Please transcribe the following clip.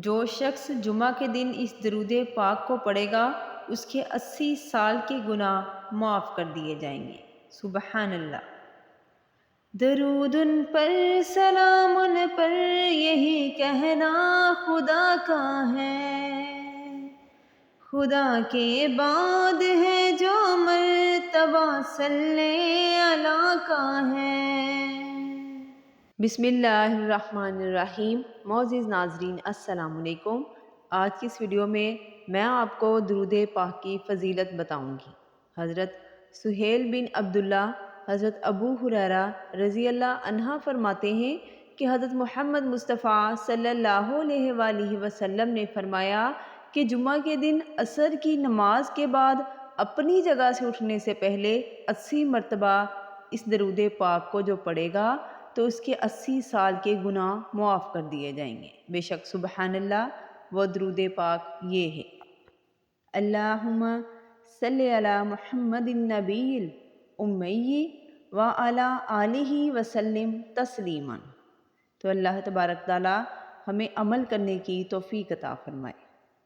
جو شخص جمعہ کے دن اس درود پاک کو پڑھے گا اس کے 80 سال کے گناہ معاف کر دیے جائیں گے۔ سبحان اللہ۔ درود ان پر سلام ان پر یہی کہنا خدا کا ہے، خدا کے بعد ہے جو مرتبہ صلی اللہ کا ہے۔ بسم اللہ الرحمن الرحیم۔ معزز ناظرین السلام علیکم۔ آج کی اس ویڈیو میں آپ کو درود پاک کی فضیلت بتاؤں گی۔ حضرت سہیل بن عبداللہ حضرت ابو ہریرہ رضی اللہ عنہ فرماتے ہیں کہ حضرت محمد مصطفیٰ صلی اللہ علیہ وآلہ وسلم نے فرمایا کہ جمعہ کے دن عصر کی نماز کے بعد اپنی جگہ سے اٹھنے سے پہلے 80 مرتبہ اس درود پاک کو جو پڑھے گا تو اس کے 80 سال کے گناہ معاف کر دیے جائیں گے۔ بے شک سبحان اللہ وہ درود پاک یہ ہے: اللہم صلی علی محمد النبی الامی وعلی آلہ وسلم تسلیما۔ تو اللہ تبارک تعالی ہمیں عمل کرنے کی توفیق عطا فرمائے۔